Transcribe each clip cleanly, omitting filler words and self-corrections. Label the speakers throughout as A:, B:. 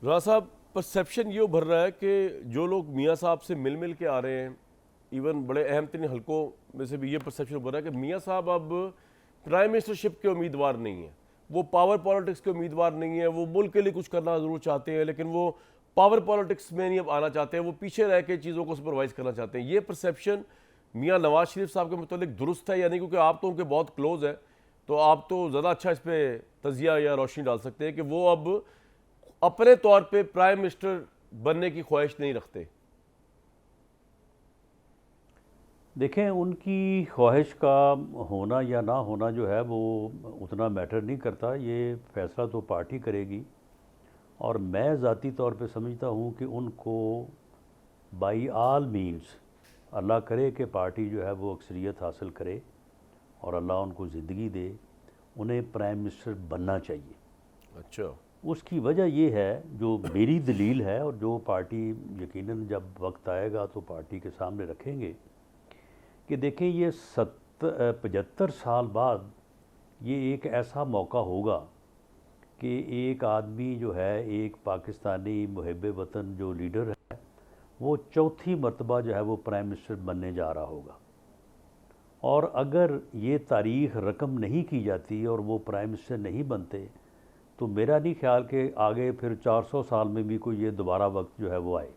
A: राणा साहब, परसेप्शन ये उभर रहा है कि जो लोग मियाँ साहब से मिल मिल के आ रहे हैं, इवन बड़े अहम तरीन हलकों में से भी ये परसेप्शन उभर रहा है कि मियाँ साहब अब प्राइम मिनिस्टरशिप के उम्मीदवार नहीं हैं, वो पावर पॉलिटिक्स के उम्मीदवार नहीं है। वो मुल्क के लिए कुछ करना ज़रूर चाहते हैं, लेकिन वो पावर पॉलिटिक्स में नहीं अब आना चाहते हैं, वो पीछे रह के चीज़ों को सुपरवाइज करना चाहते हैं। ये परसेप्शन मियाँ नवाज शरीफ साहब के मुतालिक दुरुस्त है या नहीं? क्योंकि आप तो उनके बहुत क्लोज हैं, तो आप तो ज़्यादा अच्छा इस पर तजिया या रोशनी डाल सकते हैं कि वो अब अपने तौर पे प्राइम मिनिस्टर बनने की ख्वाहिश नहीं रखते।
B: देखें, उनकी ख्वाहिश का होना या ना होना जो है वो उतना मैटर नहीं करता। ये फ़ैसला तो पार्टी करेगी, और मैं ज़ाती तौर पे समझता हूँ कि उनको बाई आल मीन्स अल्लाह करे कि पार्टी जो है वो अक्सरियत हासिल करे और अल्लाह उनको ज़िंदगी दे, उन्हें प्राइम मिनिस्टर बनना चाहिए।
A: अच्छा।
B: उसकी वजह ये है, जो मेरी दलील है और जो पार्टी यकीनन जब वक्त आएगा तो पार्टी के सामने रखेंगे, कि देखें ये 75 साल बाद ये एक ऐसा मौका होगा कि एक आदमी जो है, एक पाकिस्तानी मुहिब वतन जो लीडर है, वो चौथी मरतबा जो है वो प्राइम मिनिस्टर बनने जा रहा होगा। और अगर ये तारीख़ रकम नहीं की जाती और वो प्राइम मिनिस्टर नहीं बनते, तो मेरा नहीं ख्याल कि आगे फिर 400 साल में भी कोई ये दोबारा वक्त जो है वो आए।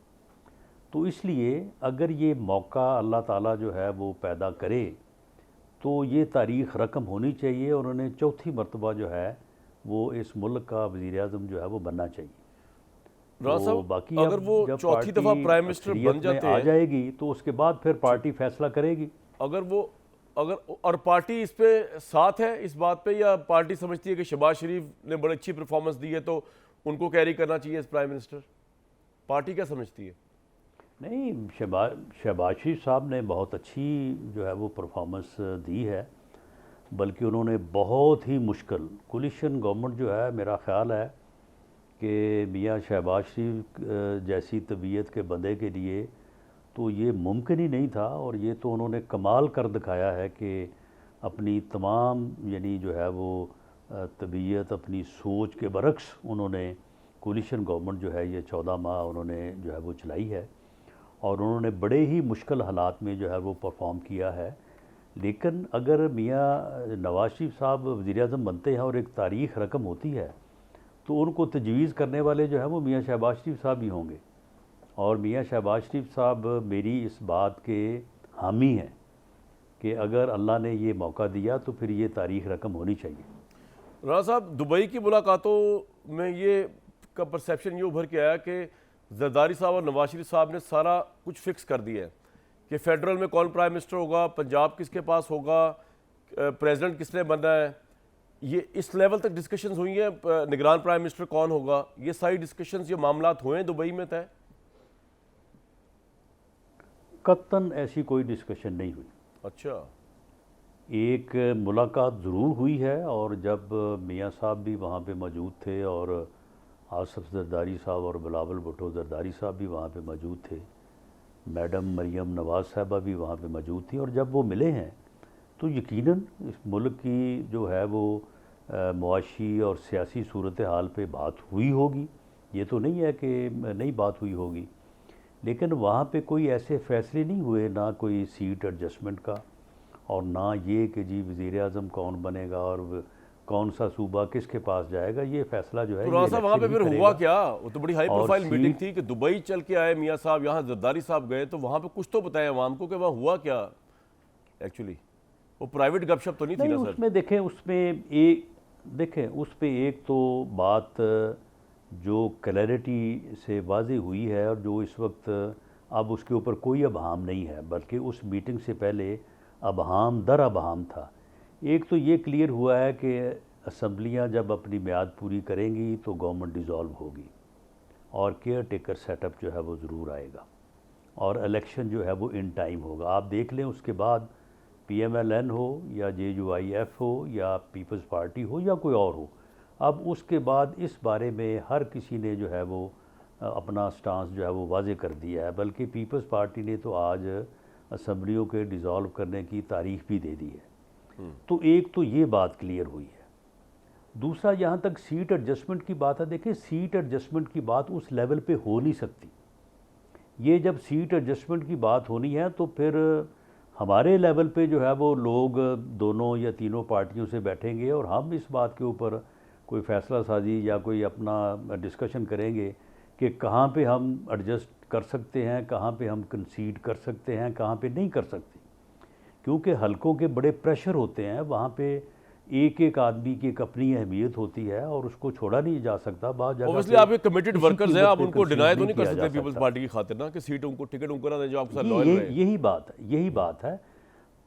B: तो इसलिए अगर ये मौका अल्लाह ताला जो है वो पैदा करे, तो ये तारीख़ रकम होनी चाहिए और उन्हें चौथी मरतबा जो है वो इस मुल्क का वज़ीर आज़म जो है वो बनना चाहिए।
A: राणा
B: तो
A: साहब,
B: बाकी
A: अगर
B: अब
A: वो
B: जब
A: चौथी
B: पार्टी
A: दफा प्राइम मिनिस्टर बन
B: अक्सरियत में
A: जाते
B: आ
A: हैं,
B: जाएगी तो उसके बाद फिर
A: ठीक,
B: पार्टी फ़ैसला करेगी।
A: अगर वो अगर और पार्टी इस पे साथ है इस बात पे, या पार्टी समझती है कि शहबाज शरीफ ने बड़ी अच्छी परफॉर्मेंस दी है तो उनको कैरी करना चाहिए एज प्राइम मिनिस्टर? पार्टी क्या समझती है?
B: नहीं, शहबाज शरीफ साहब ने बहुत अच्छी जो है वो परफॉर्मेंस दी है, बल्कि उन्होंने बहुत ही मुश्किल कोलिशन गवर्नमेंट जो है, मेरा ख़्याल है कि मियाँ शहबाज शरीफ जैसी तबीयत के बंदे के लिए तो ये मुमकिन ही नहीं था। और ये तो उन्होंने कमाल कर दिखाया है कि अपनी तमाम यानी जो है वो तबीयत, अपनी सोच के बरक्स उन्होंने कोलिशन गवर्नमेंट जो है ये 14 माह उन्होंने जो है वो चलाई है, और उन्होंने बड़े ही मुश्किल हालात में जो है वो परफॉर्म किया है। लेकिन अगर मियाँ नवाज शरीफ साहब वज़ीर-ए-आज़म बनते हैं और एक तारीख़ रकम होती है, तो उनको तजवीज़ करने वाले जो है वो मियाँ शहबाज शरीफ साहब ही होंगे। और मियाँ शहबाज शरीफ साहब मेरी इस बात के हामी हैं कि अगर अल्लाह ने ये मौका दिया तो फिर ये तारीख़ रकम होनी चाहिए।
A: राणा साहब, दुबई की मुलाकातों में ये का परसेप्शन ये उभर के आया कि जरदारी साहब और नवाज शरीफ साहब ने सारा कुछ फिक्स कर दिया है कि फेडरल में कौन प्राइम मिनिस्टर होगा, पंजाब किसके पास होगा, प्रेसिडेंट किसने बनना है। ये इस लेवल तक डिस्कशंस हुई हैं, निगरान प्राइम मिनिस्टर कौन होगा, ये सारी डिस्कशंस, ये मामलात हुए हैं दुबई में तय?
B: कतन ऐसी कोई डिस्कशन नहीं हुई।
A: अच्छा।
B: एक मुलाकात ज़रूर हुई है, और जब मियाँ साहब भी वहाँ पे मौजूद थे और आसफ जरदारी साहब और बिलावल भुट्टो जरदारी साहब भी वहाँ पे मौजूद थे, मैडम मरियम नवाज़ साहबा भी वहाँ पे मौजूद थी, और जब वो मिले हैं तो यकीनन इस मुल्क की जो है वो मुआशी और सियासी सूरत हाल पे बात हुई होगी। ये तो नहीं है कि नहीं बात हुई होगी, लेकिन वहाँ पे कोई ऐसे फ़ैसले नहीं हुए, ना कोई सीट एडजस्टमेंट का, और ना ये कि जी वज़ीर आज़म कौन बनेगा और कौन सा सूबा किसके पास जाएगा। ये फ़ैसला जो
A: तो
B: है
A: राणा
B: ये
A: साहब, वहाँ
B: इलेक्शन
A: पे
B: ही
A: फिर हुआ
B: करेगा।
A: क्या? वो तो बड़ी हाई
B: और
A: प्रोफाइल मीटिंग
B: सीट
A: थी कि दुबई चल के आए मियाँ साहब, यहाँ जरदारी साहब गए, तो वहाँ पे कुछ तो बताएं अवाम को कि वहाँ हुआ क्या एक्चुअली। वो प्राइवेट गपशप तो नहीं थी
B: नहीं,
A: ना सर?
B: उसमें देखें, उस पे एक तो बात जो क्लैरिटी से वाज़ेह हुई है, और जो इस वक्त अब उसके ऊपर कोई अबहाम नहीं है, बल्कि उस मीटिंग से पहले अबहाम दर अबहाम था। एक तो ये क्लियर हुआ है कि असम्बलियाँ जब अपनी मियाद पूरी करेंगी तो गवर्नमेंट डिज़ोल्व होगी और केयर टेकर सेटअप जो है वो ज़रूर आएगा, और इलेक्शन जो है वो इन टाइम होगा। आप देख लें, उसके बाद PMLN हो या JUIF हो या पीपल्स पार्टी हो या कोई और हो, अब उसके बाद इस बारे में हर किसी ने जो है वो अपना स्टांस जो है वो वाज़े कर दिया है। बल्कि पीपल्स पार्टी ने तो आज असम्बलियों के डिज़ोल्व करने की तारीख भी दे दी है। तो एक तो ये बात क्लियर हुई है। दूसरा, जहाँ तक सीट एडजस्टमेंट की बात है, देखिए सीट एडजस्टमेंट की बात उस लेवल पे हो नहीं सकती। ये जब सीट एडजस्टमेंट की बात होनी है तो फिर हमारे लेवल पे जो है वो लोग दोनों या तीनों पार्टियों से बैठेंगे और हम इस बात के ऊपर कोई फैसला साजी या कोई अपना डिस्कशन करेंगे कि कहाँ पे हम एडजस्ट कर सकते हैं, कहाँ पे हम कंसीड कर सकते हैं, कहाँ पे नहीं कर सकते। क्योंकि हलकों के बड़े प्रेशर होते हैं, वहाँ पे एक एक आदमी की एक अपनी अहमियत होती है और उसको छोड़ा नहीं जा सकता। बहुत जगह
A: ऑब्वियसली
B: पे
A: आपके कमिटेड
B: किसी
A: वर्कर्स हैं,
B: कीमत
A: आप
B: पे
A: उनको
B: concede
A: डिनाई तो नहीं कर
B: किया जा
A: सकते पीपल्स
B: सकता।
A: पार्टी की खातिर ना कि सीट उनको टिकट उनको ना दें जो आपके साथ
B: ये-
A: लॉयल
B: ये-
A: रहे।
B: यही बात है।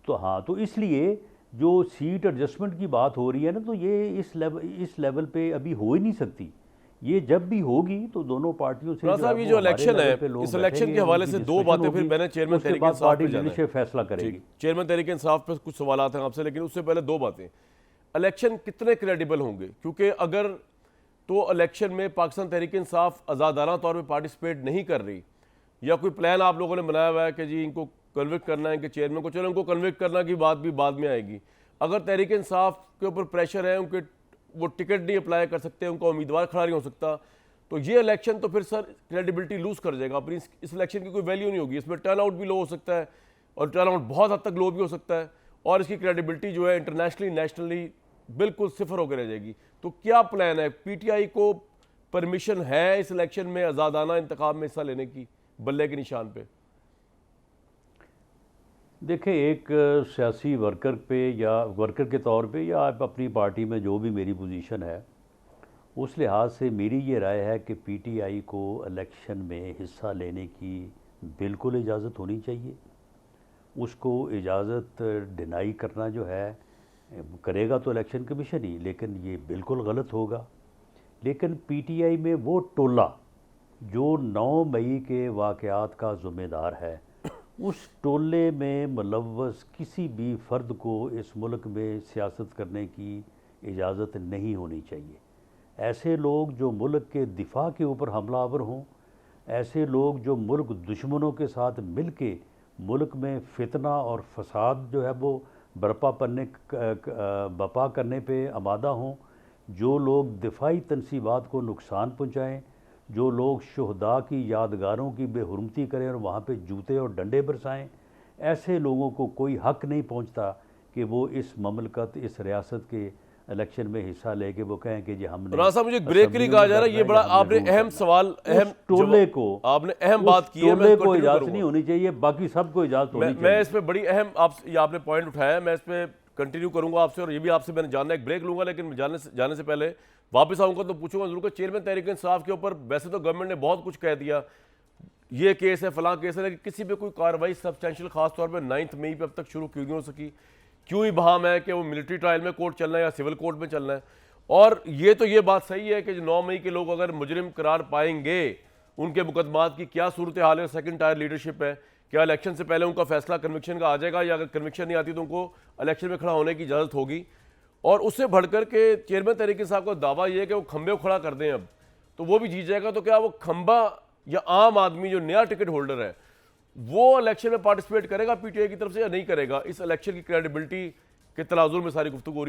B: तो हाँ, तो इसलिए जो सीट एडजस्टमेंट की बात हो रही है ना, तो ये इस लेवल पे अभी हो ही नहीं सकती। ये जब भी होगी तो दोनों पार्टियों से
A: राणा
B: जो
A: साहब,
B: है
A: ये
B: वो
A: जो
B: हमारे
A: इलेक्शन
B: लेवल
A: है,
B: पे लोग
A: इस इलेक्शन
B: बैठेंगे,
A: के हवाले
B: उनकी
A: से दो
B: discussion
A: बातें फिर
B: होगी,
A: मैंने चेयरमैन
B: उसके
A: तहरीक
B: बाद
A: इंसाफ
B: पार्टी
A: पे जाना है।
B: लीडरशिप फैसला करेगी।
A: ठीक, चेयरमैन तहरीक इंसाफ पे कुछ सवालात हैं आपसे, लेकिन उससे पहले दो बातें। इलेक्शन कितने क्रेडिबल होंगे? क्योंकि अगर तो इलेक्शन में पाकिस्तान तहरीक इंसाफ आज़ादाना तौर पे पार्टिसिपेट नहीं कर रही, या कोई प्लान आप लोगों ने बनाया हुआ है कि जी इनको कन्विक्ट करना है, कि चेयरमैन को, चलो इनको कन्विक्ट करना की बात भी बाद में आएगी। अगर तहरीक इंसाफ के ऊपर प्रेशर है, उनके वो टिकट नहीं अप्लाई कर सकते, उनका उम्मीदवार खड़ा नहीं हो सकता, तो ये इलेक्शन तो फिर सर क्रेडिबिलिटी लूज कर जाएगा अपनी। इस इलेक्शन की कोई वैल्यू नहीं होगी। इसमें टर्न आउट भी लो हो सकता है और टर्न आउट बहुत हद तक लो भी हो सकता है, और इसकी क्रेडिबिलिटी जो है इंटरनेशनली नेशनली बिल्कुल सिफर होकर रह जाएगी। तो क्या प्लान है? पीटीआई को परमिशन है इस इलेक्शन में आज़ादाना इंतखाब में हिस्सा लेने की, बल्ले के निशान पे?
B: देखिए, एक सियासी वर्कर पे या वर्कर के तौर पे या आप अपनी पार्टी में जो भी मेरी पोजीशन है, उस लिहाज से मेरी ये राय है कि पीटीआई को इलेक्शन में हिस्सा लेने की बिल्कुल इजाज़त होनी चाहिए। उसको इजाज़त डिनाई करना जो है, करेगा तो इलेक्शन कमीशन ही, लेकिन ये बिल्कुल गलत होगा। लेकिन पीटीआई में वो टोला जो 9 मई के वाक़यात का ज़िम्मेदार है, उस टोले में मुलव्वस किसी भी फ़र्द को इस मुल्क में सियासत करने की इजाज़त नहीं होनी चाहिए। ऐसे लोग जो मुल्क के दिफा के ऊपर हमलावर हों, ऐसे लोग जो मुल्क दुश्मनों के साथ मिल के मुल्क में फितना और फसाद जो है वो बपा करने पे आमादा हों, जो लोग दिफाई तनसीबात को नुकसान पहुँचाएँ, जो लोग शुहदा की यादगारों की बेहुरमती करें और वहाँ पे जूते और डंडे बरसाएं, ऐसे लोगों को कोई हक नहीं पहुँचता कि वो इस ममलकत, इस रियासत के इलेक्शन में हिस्सा लेके वो कहें कि जी हमने।
A: राणा साहब, मुझे ब्रेक के लिए कहा जा रहा है, ये बड़ा आपने अहम सवाल, अहम
B: टोले को,
A: आपने अहम बात की है,
B: टोले को इजाज़त नहीं होनी चाहिए, बाकी सबको इजाज़त होनी चाहिए।
A: मैं इस पे बड़ी अहम ये आपने पॉइंट उठाया, मैं इस पे कंटिन्यू करूंगा आपसे, और ये भी आपसे मैंने जानना, एक ब्रेक लूंगा, लेकिन जाने से पहले वापस आऊंगा तो पूछूंगा जरूर कि चेयरमैन तहरीक इंसाफ के ऊपर वैसे तो गवर्नमेंट ने बहुत कुछ कह दिया, ये केस है, फलां केस है, लेकिन किसी पे कोई कार्रवाई सब्सटेंशियल खास तौर पर 9 मई पे अब तक शुरू क्यों नहीं हो सकी? क्यों ही बहाम है कि वो मिलिट्री ट्रायल में कोर्ट चलना है या सिविल कोर्ट में चलना है? और ये तो ये बात सही है कि जो 9 मई के लोग अगर मुजरिम करार पाएंगे, उनके मुकदमात की क्या सूरत हाल है, सेकंड टायर लीडरशिप है, क्या इलेक्शन से पहले उनका फैसला कन्विक्शन का आ जाएगा, या अगर कन्विक्शन नहीं आती तो उनको इलेक्शन में खड़ा होने की इजाज़त होगी? और उससे बढ़कर के चेयरमैन तहरीक इंसाफ का दावा यह है कि वो खंबे को खड़ा कर दें अब, तो वो भी जीत जाएगा। तो क्या वो खंबा या आम आदमी जो नया टिकट होल्डर है वो इलेक्शन में पार्टिसिपेट करेगा पीटीआई की तरफ से या नहीं करेगा? इस इलेक्शन की क्रेडिबिलिटी के तनाजुर में सारी गुफ्तगू हो रही है।